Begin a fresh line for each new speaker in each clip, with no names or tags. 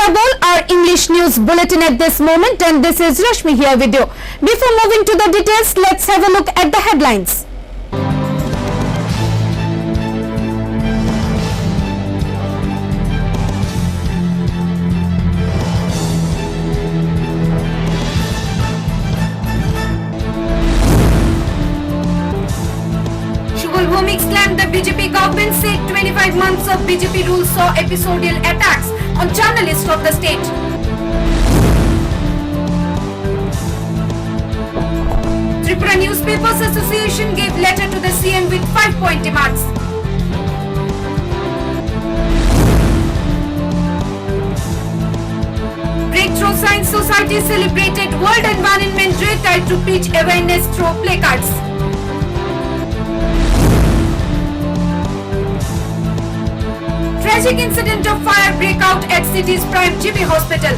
Adabol, our English news bulletin at this moment, and this is Rashmi here with you. Before moving to the details, let's have a look at the headlines. Shubal Bhomik slammed the BJP government, said 25 months of BJP rule saw episodial attacks on journalists of the state. Tripura Newspapers Association gave letter to the CM with 5-point demands. Breakthrough Science Society celebrated World Environment Day tied to pitch awareness through placards. Tragic incident of fire breakout at city's prime GB hospital.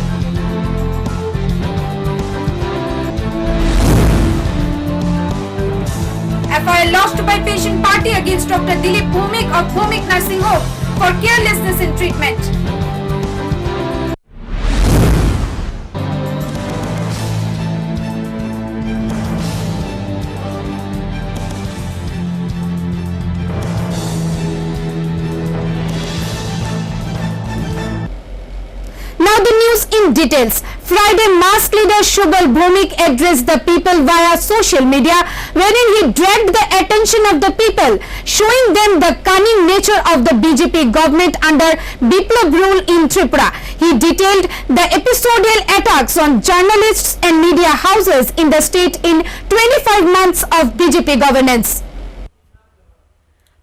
FIR lodged by patient party against Dr. Dilip Bhomik of Bhomik Nursing Home for carelessness in treatment. Now the news in details. Friday, mask leader Shubal Bhomik addressed the people via social media, wherein he dragged the attention of the people, showing them the cunning nature of the BJP government under Biplab rule in Tripura. He detailed the episodial attacks on journalists and media houses in the state in 25 months of BJP governance.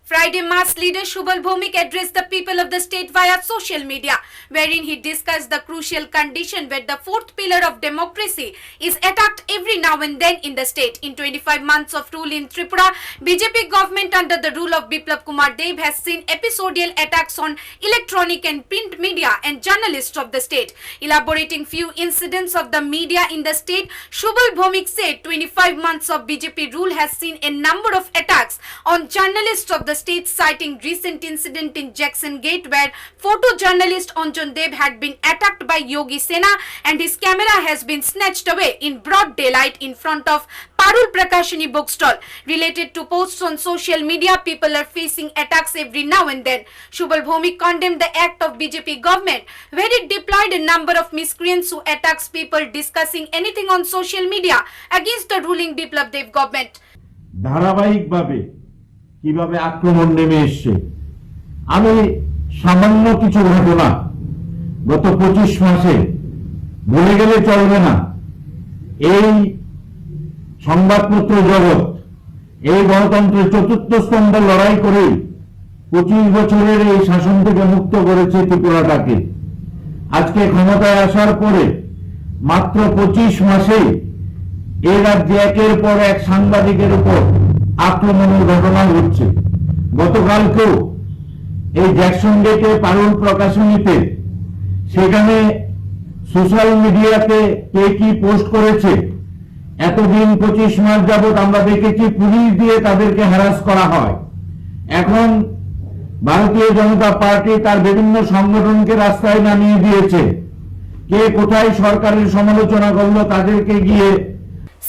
Friday, mass leader Shubal Bhomik addressed the people of the state via social media, wherein he discussed the crucial condition where the fourth pillar of democracy is attacked every now and then in the state. In 25 months of rule in Tripura, BJP government under the rule of Biplab Kumar Deb has seen episodial attacks on electronic and print media and journalists of the state. Elaborating few incidents of the media in the state, Shubal Bhomik said 25 months of BJP rule has seen a number of attacks on journalists of the state, citing recent incident in Jackson Gate where photojournalist Anjan Deb had been attacked by Yogi Sena and his camera has been snatched away in broad daylight in front of Parul Prakashini bookstall. Related to posts on social media, people are facing attacks every now and then. Shubal Bhomik condemned the act of BJP government where it deployed a number of miscreants who attacks people discussing anything on social media against the ruling Biplab Deb government.
কিভাবে আক্রমণ নেমে এসছে আমি সামান্য কিছু ঘটনা গত 25 মাসে বলে গেলে চলবে না এই সংবাদপত্র জগৎ এই গণতন্ত্রের চতুর্থ স্তম্ভ লড়াই করে 25 বছরের এই শাসন থেকে মুক্ত করেছে ত্রিপুরাটাকে আজকে ক্ষমতায় আসার পরে মাত্র 25 মাসে এই রাজ্যে একের পর এক সাংবাদিকের উপর আক্রমণের ঘটনা হচ্ছে গতকালকেও এই জ্যাকসন গেটে পারুল প্রকাশনীতে সেখানে সোশ্যাল মিডিয়াতে কে কি পোস্ট করেছে এতদিন 25 মাস যাবত আমরা দেখেছি পুলিশ দিয়ে তাদেরকে হ্যারাস করা হয় এখন ভারতীয় জনতা পার্টি তার বিভিন্ন সংগঠনকে রাস্তায় নামিয়ে দিয়েছে কে কোথায় সরকারের সমালোচনা করলো তাদেরকে গিয়ে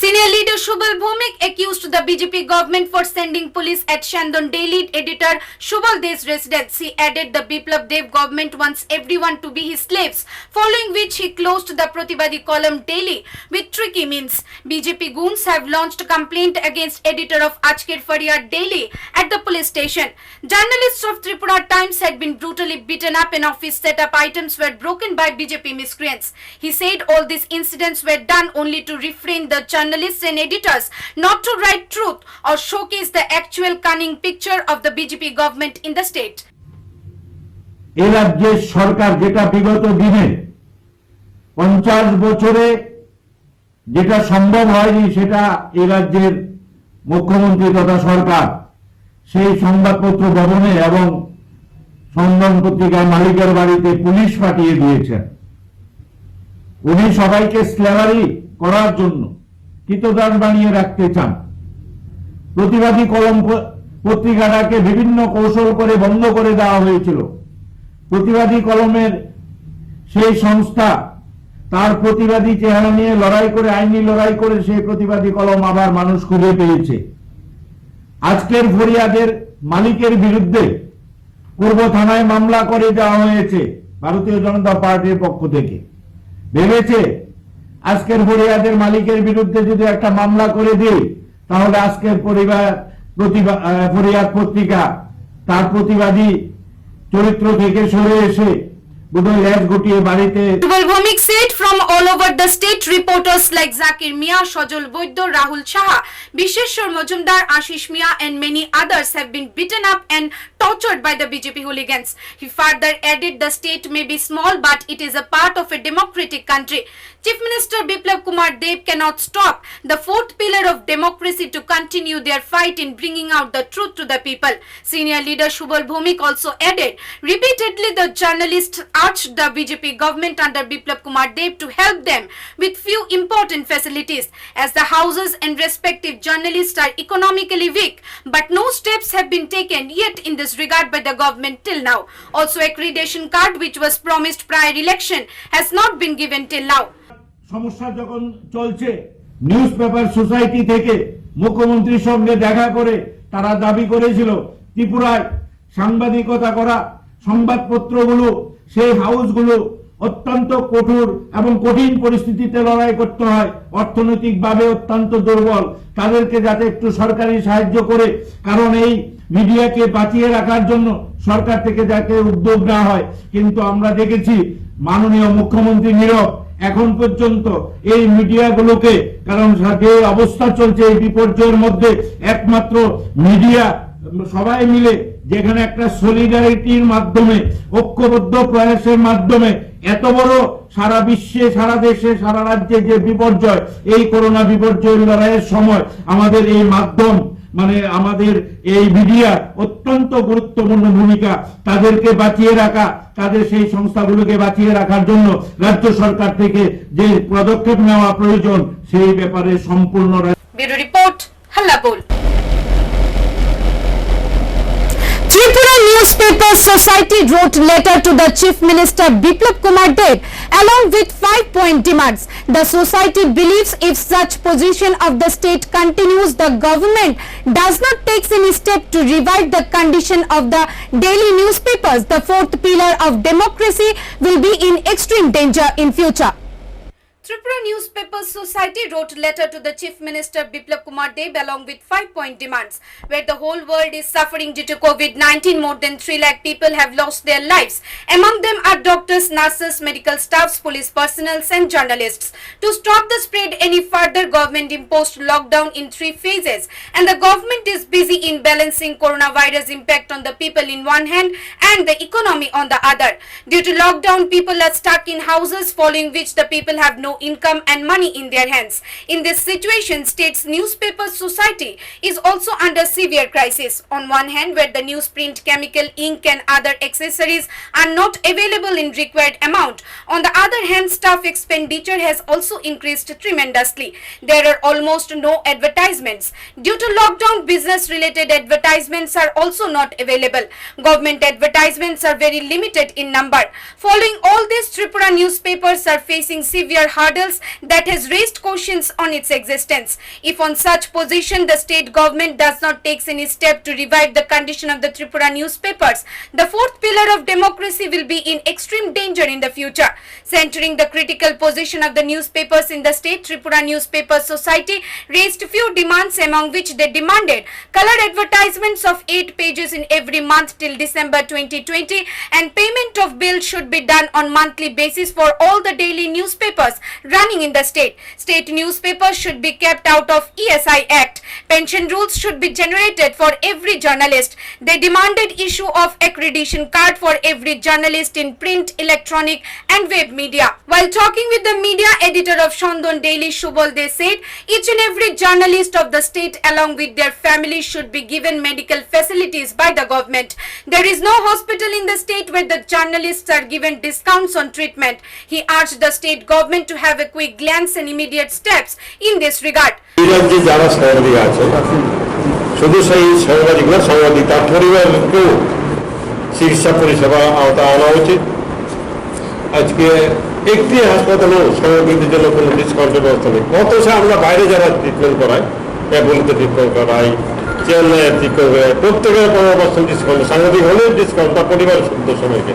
Senior leader Shubal Bhomik accused the BJP government for sending police at Shandon Daily editor Shubal Dev's residence. He added the Biplab Deb government wants everyone to be his slaves, following which he closed the Pratibadi column daily with tricky means. BJP goons have launched a complaint against editor of Ajker Faryad Daily at the police station. Journalists of Tripura Times had been brutally beaten up and office setup items were broken by BJP miscreants. He said all these incidents were done only to refrain the journalists and editors not to write truth or showcase the actual cunning picture of the BJP government in the state.
এই রাজ্যের সরকার যেটা বিগত দিনে 50 বছরে যেটা সম্ভব হয়নি সেটা এই রাজ্যের মুখ্যমন্ত্রী তথা সরকার সেই সংবাদপত্র ভবনে এবং সংবাদ পত্রিকার মালিকের বাড়িতে পুলিশ পাঠিয়ে দিয়েছেন উনি সবাইকে স্ল্যাভারি করার জন্য কিতদাস বানিয়ে রাখতে চান প্রতিবাদী কলম পত্রিকাটাকে বিভিন্ন কৌশল করে বন্ধ করে দেওয়া হয়েছিল প্রতিবাদী কলমের সেই সংস্থা তার প্রতিবাদী চেহারা নিয়ে লড়াই করে, আইনি লড়াই করে সেই প্রতিবাদী কলম আবার মানুষ খুঁজে পেয়েছে। আজকের ফরিয়াদের মালিকের বিরুদ্ধে পূর্ব থানায় মামলা করে দেওয়া হয়েছে ভারতীয় জনতা পার্টির পক্ষ থেকে। ভেবেছে আজকের ফরিয়াদের মালিকের বিরুদ্ধে যদি একটা মামলা করে দিই তাহলে আজকের ফরিয়াদ পত্রিকা তার প্রতিবাদী চরিত্র থেকে সরে এসে বোধহয় লেজ গুটিয়ে বাড়িতে।
Tribal Bhumik said from all over the state, reporters like Zakir Mia, Shajol Boiddo, Rahul Shaha, Bisheshwar Majumdar, Ashish Mia and many others have been beaten up and tortured by the BJP hooligans. He further added the state may be small but it is a part of a democratic country. Chief Minister Biplab Kumar Deb cannot stop the fourth pillar of democracy to continue their fight in bringing out the truth to the people. Senior leader Shubal Bhumik also added, repeatedly the journalists urged the BJP government under Biplab Kumar Deb to help them with few important facilities as the houses and respective journalists are economically weak, but no steps have been taken yet in this regard by the government till now. Also accreditation card which was promised prior election has not been given till now.
সমস্যা যখন চলছে news paper society থেকে মুখ্যমন্ত্রীর সঙ্গে দেখা করে তারা দাবি করেছিল ত্রিপুরায় সাংবাদিকতা করা সংবাদপত্রগুলো সেই হাউসগুলো অত্যন্ত কঠোর এবং কঠিন পরিস্থিতিতে লড়াই করতে হয়, অর্থনৈতিকভাবে অত্যন্ত দুর্বল, তাদেরকে যাতে একটু সরকারি সাহায্য করে, কারণ এই মিডিয়াকে বাঁচিয়ে রাখার জন্য সরকার থেকে যাতে উদ্যোগ নেওয়া হয়। কিন্তু আমরা দেখেছি মাননীয় মুখ্যমন্ত্রী নীরব এখন পর্যন্ত এই মিডিয়াগুলোকে, কারণ যে অবস্থা চলছে এই বিপর্যয়ের মধ্যে একমাত্র মিডিয়া সবাই মিলে যেখানে একটা সলিডারিটির মাধ্যমে ঐক্যবদ্ধ প্রয়াসের মাধ্যমে এত বড় সারা বিশ্বে সারা দেশে সারা রাজ্যে যে বিপর্যয়, এই করোনা বিপর্যয়ের লড়াইয়ের সময় আমাদের এই মাধ্যম মানে আমাদের এই মিডিয়া অত্যন্ত গুরুত্বপূর্ণ ভূমিকা, তাদেরকে বাঁচিয়ে রাখা, তাদের সেই সংস্থাগুলোকে বাঁচিয়ে রাখার জন্য রাজ্য সরকার থেকে যে পদক্ষেপ নেওয়া প্রয়োজন সেই ব্যাপারে সম্পূর্ণ।
Bureau report, Hallabol. Tripura Newspaper Society wrote letter to the Chief Minister Biplab Kumar Deb along with 5-point demands. The society believes if such position of the state continues, the government does not take any step to revive the condition of the daily newspapers, the fourth pillar of democracy will be in extreme danger in future. Tripura Newspaper Society wrote letter to the Chief Minister Biplab Kumar Deb along with 5-point demands, where the whole world is suffering due to COVID-19. More than 3 lakh people have lost their lives. Among them are doctors, nurses, medical staffs, police personnel and journalists. To stop the spread any further, government imposed lockdown in 3 phases, and the government is busy in balancing coronavirus impact on the people in one hand and the economy on the other. Due to lockdown, people are stuck in houses, following which the people have no income and money in their hands. In this situation, state's newspaper society is also under severe crisis. On one hand, where the newsprint, chemical, ink and other accessories are not available in required amount. On the other hand, staff expenditure has also increased tremendously. There are almost no advertisements. Due to lockdown, business related advertisements are also not available. Government advertisements are very limited in number. Following all this, Tripura newspapers are facing severe hurdles that has raised questions on its existence. If on such position the state government does not take any step to revive the condition of the Tripura newspapers, the fourth pillar of democracy will be in extreme danger in the future. Centering the critical position of the newspapers in the state, Tripura Newspaper Society raised few demands, among which they demanded colored advertisements of 8 pages in every month till December 2020, and payment of bills should be done on monthly basis for all the daily newspapers running in the state. State newspapers should be kept out of ESI Act. Pension rules should be generated for every journalist. They demanded issue of accreditation card for every journalist in print, electronic and web media. While talking with the media editor of Shandon Daily Shubal, they said each and every journalist of the state along with their families should be given medical facilities by the government. There is no hospital in the state where the journalists are given discounts on treatment. He urged the state government to have a quick glance and immediate steps in this regard.
যারা সাংবাদিক আছে শুধু সেই সাংবাদিক না, সাংবাদিক তার পরিবারকেও চিকিৎসা পরিষেবা আওতা আনা উচিত। আজকে একটি হাসপাতালেও সাংবাদিকদের জন্য কোনো ডিসকাউন্টের ব্যবস্থা নেই। অথচ আমরা বাইরে যারা ট্রিটমেন্ট করাই, অ্যাপোলোতে ট্রিটমেন্ট করাই, চেন্নাইয়ের ট্রিটমেন্ট করাই, প্রত্যেকের 15% ডিসকাউন্ট, সাংবাদিক হলে ডিসকাউন্ট, তার পরিবারের সদস্য সবাইকে।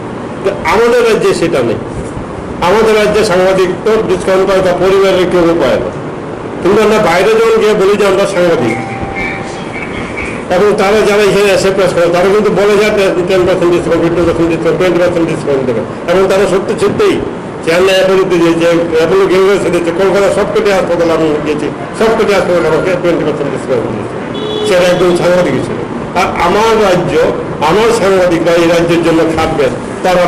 আমাদের রাজ্যে সেটা নেই। আমাদের রাজ্যে সাংবাদিক তো ডিসকাউন্ট পায়, তার পরিবারের কেউ পায় না। কিন্তু আমরা বাইরে যখন গিয়ে বলি যে আমরা সাংবাদিক, এখন তারা যারা এখানে এসে প্রেস করে তারা কিন্তু বলে যায় 10% ডিসকাউন্ট, 50% ডিসকাউন্ট, 20% ডিসকাউন্ট দেবে। এবং তারা সত্যি সত্যিই চেন্নাই অ্যাপোলোতে দিয়েছে, অ্যাপোলো গেমসে দিয়েছে, কলকাতা সবকটি হাসপাতাল আমি গিয়েছি, সবকটি হাসপাতাল আমাকে 20% ডিসকাউন্ট দিয়েছে। সেটা একদম সাংবাদিক ছিল। আর আমার রাজ্য, আমার সাংবাদিকরা এই রাজ্যের জন্য খাটবেন, তারা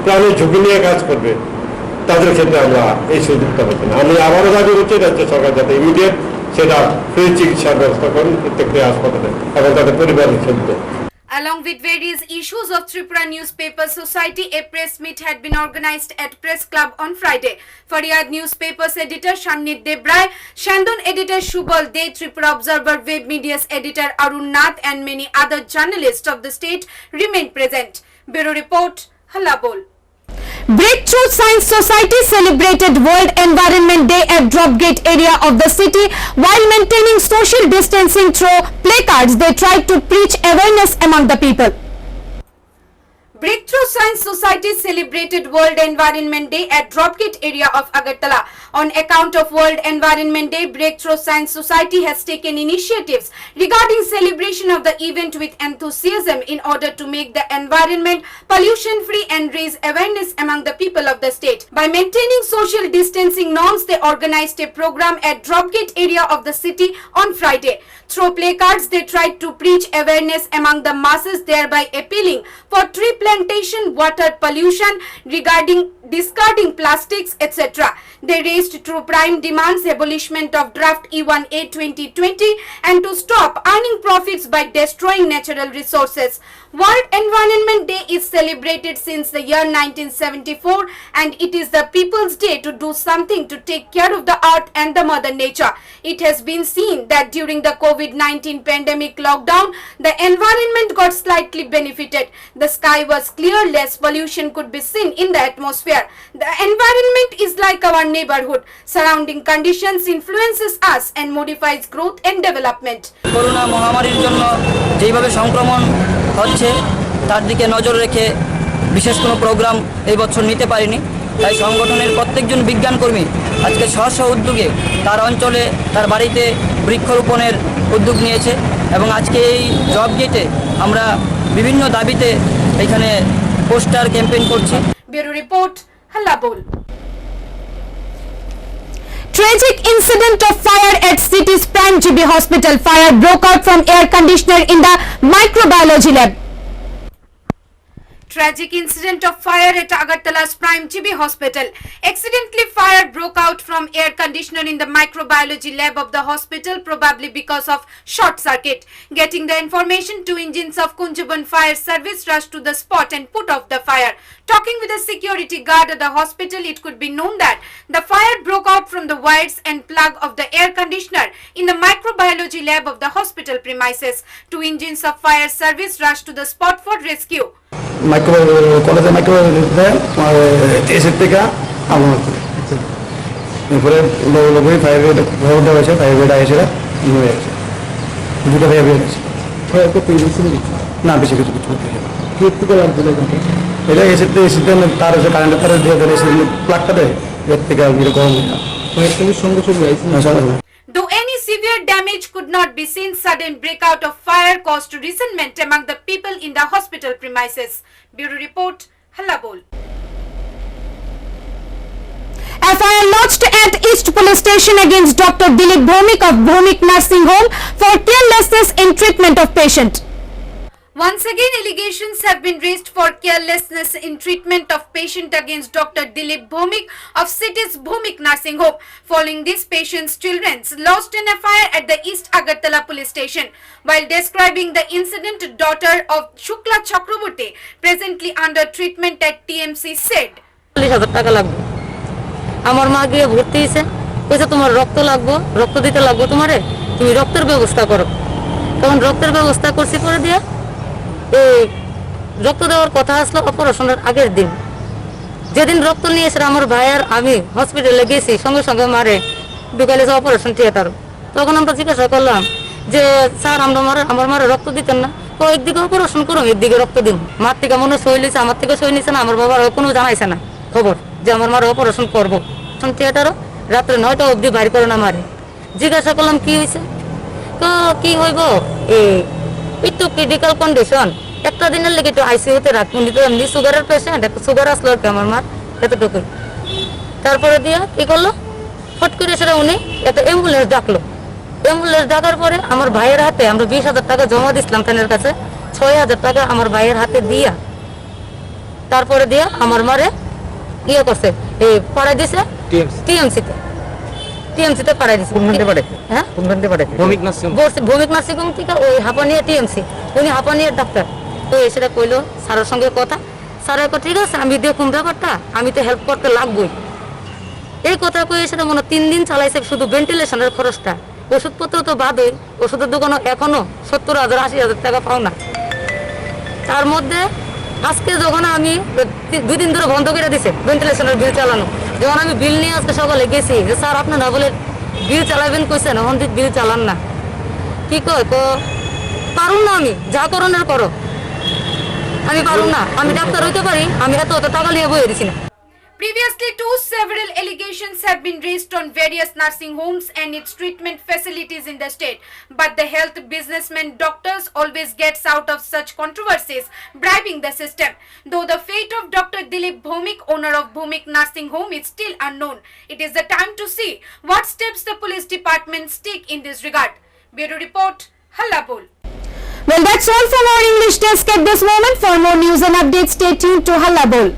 প্রাণের ঝুঁকি নিয়ে কাজ করবে, তাদের ক্ষেত্রে আমরা এই সুযোগটা হচ্ছে না। আমি আবারও দাবি করছি রাজ্য সরকার যাতে ইমিডিয়েট সেটা ফ্রি চিকিৎসার ব্যবস্থা করেন প্রত্যেকটি হাসপাতালে এবং তাদের পরিবারের ক্ষেত্রে।
Along with various issues of Tripura Newspaper Society, a press meet had been organized at Press Club on Friday. Faryad Newspapers editor Shanit Debray, Shandon editor Shubal De, Tripura Observer Web Media's editor Arun Nath and many other journalists of the state remained present. Bureau Report, Halabol. Breakthrough Science Society celebrated World Environment Day at Dropgate area of the city. While maintaining social distancing through placards, they tried to preach awareness among the people. Breakthrough Science Society celebrated World Environment Day at Dropgate area of Agartala. On account of World Environment Day, Breakthrough Science Society has taken initiatives regarding celebration of the event with enthusiasm in order to make the environment pollution-free and raise awareness among the people of the state. By maintaining social distancing norms, they organized a program at Dropgate area of the city on Friday. Through placards, they tried to preach awareness among the masses, thereby appealing for tree plantation, water pollution, regarding discarding plastics, etc. They raised two prime demands: abolishment of draft E1A 2020 and to stop earning profits by destroying natural resources. World Environment Day is celebrated since the year 1974 and it is the people's day to do something to take care of the earth and the mother nature. It has been seen that during the COVID-19 pandemic lockdown, the environment got slightly benefited. The sky was clear, less pollution could be seen in the atmosphere. The environment is like our neighborhood. Surrounding conditions influences us and modifies growth and development.
Corona মহামারীর জন্য যেইভাবে সংক্রমণ হচ্ছে তার দিকে নজর রেখে বিশেষ কোনো প্রোগ্রাম এই বছর নিতে পারিনি। তাই সংগঠনের প্রত্যেকজন বিজ্ঞানকর্মী আজকে স্ব উদ্যোগে তার অঞ্চলে তার বাড়িতে বৃক্ষরোপণের উদ্যোগ নিয়েছে এবং আজকে এই জব গেটে আমরা বিভিন্ন দাবিতে এখানে পোস্টার ক্যাম্পেইন করছি।
Bureau Report, Halabol. Tragic incident of fire at city's Prime GB Hospital. Fire broke out from air conditioner in the microbiology lab. Tragic incident of fire at Agartala's Prime GB Hospital. Accidentally, fire broke out from air conditioner in the microbiology lab of the hospital, probably because of short circuit. Getting the information, 2 engines of Kunjabon Fire Service rushed to the spot and put off the fire. Talking with a security guard at the hospital, it could be known that the fire broke out from the wires and plug of the air conditioner in the microbiology lab of the hospital premises. 2 engines of fire service rushed to the spot for rescue.
কলেজে মাইক্রোবায়োলজিতে এসির থেকে আগুন হচ্ছে এরপরে লোকই fire brigade খবর দেওয়া হয়েছে, ফায়ার ব্রিগেড এসে হয়ে গেছে, দুটো ফায়ার ব্রিগেড আছে না বেশি কিছু করতে এটা এসিতে তার হচ্ছে কারেন্টের তার দিয়ে দেয়, প্লাগটা দেয় এর থেকে গরম সঙ্গে সঙ্গে।
Though any severe damage could not be seen, sudden breakout of fire caused resentment among the people in the hospital premises. Bureau Report, Halabol. FIR lodged at East Police Station against Dr. Dilip Bhomik of Bhomik Nursing Home for carelessness in treatment of patient. Once again, allegations have been raised for carelessness in treatment of patient against Dr. Dilip Bhomik of city's Bhomik Nursing Home. Following this patient's children lost in a fire at the East Agartala Police Station. While describing the incident, daughter of Shukla Chakraborty, presently under treatment at TMC, said,
আমার মা গিয়ে ভর্তি হয়েছে, কইছে তোমার রক্ত লাগবো, রক্ত দিতে লাগবো তোমারে, তুমি রক্তের ব্যবস্থা করো। তখন রক্তের ব্যবস্থা করছি করে দিয়া এই রক্ত দেওয়ার কথা আসলো অপারেশনের আগের দিন। যেদিন রক্ত নিয়ে এসে আমার ভাই আর আমি হসপিটালে গেছি, সঙ্গে সঙ্গে মারে ঢুকাইলে অপারেশন থিয়েটার। তখন আমরা জিজ্ঞাসা করলাম যে স্যার আমার মারে রক্ত দিতেন না? তো একদিকে অপারেশন করুন, একদিকে রক্ত দিন। মার থেকে মনে সই নিছে, আমার থেকে সই নিছে না, আমার বাবার কোনো জানাইছে না খবর যে আমার মারে অপারেশন করবো। থিয়েটারও রাত্রে 9টা অবধি বাইর করে না মারে। জিজ্ঞাসা করলাম কি হয়েছে, তো কি হইব একটু ক্রিটিক্যাল কন্ডিশন, একটা দিনের লেগে একটু আইসিইউতে রাখবো, উনি তো এমনি সুগারের পেশেন্ট, একটু সুগার আসলো আর কি আমার মার, এতটুকুই। তারপরে দিয়া কি করলো, ফট করে সেটা উনি একটা অ্যাম্বুলেন্স ডাকলো। অ্যাম্বুলেন্স ডাকার পরে আমার ভাইয়ের হাতে আমরা 20,000 টাকা জমা দিছিলাম থানার কাছে, 6,000 টাকা আমার ভাইয়ের হাতে দিয়া তারপরে দিয়া আমার মারে ইয়ে করছে, এই পড়াই দিছে টিএমসিতে পড়াই দিছে। হ্যাঁ, ভৌমিক নার্সিং হোম থেকে ওই হাঁপানিয়া টিএমসি, উনি হাঁপানিয়ার ডাক্তার। তো সেটা কইলো স্যারের সঙ্গে কথা, স্যার কো ঠিক আছে আমি দেখুন ব্যাপারটা, আমি তো হেল্প করতে লাগবই। এই কথা কয়ে সেটা মনে 3 দিন চালাইছে, শুধু ভেন্টিলেশনের খরচটা। ওষুধপত্র তো বাদই, ওষুধের দোকানও এখনো 70,000 80,000 টাকা পাও না। তার মধ্যে আজকে যখন আমি 2 দিন ধরে বন্ধ করে দিছে ভেন্টিলেশনের বিল চালানো, যখন আমি বিল নিয়ে আজকে সকালে গেছি যে স্যার আপনারা বলে বিল চালাবেন কইছেন, এখন বিল চালান না, কি কয় তো পারুন না, আমি যা করণের করো, আমি পারুন না, আমি ডাক্তার হইতে পারি, আমি এত টাকা নিয়ে বইয়ে দিছি না।
Previously, several allegations have been raised on various nursing homes and its treatment facilities in the state. But the health businessmen doctors always gets out of such controversies, bribing the system. Though the fate of Dr. Dilip Bhomik, owner of Bhomik Nursing Home, is still unknown. It is the time to see what steps the police department take in this regard. Bureau Report, Halla Bol.
Well, that's all from our English desk at this moment. For more news and updates, stay tuned to Halla Bol.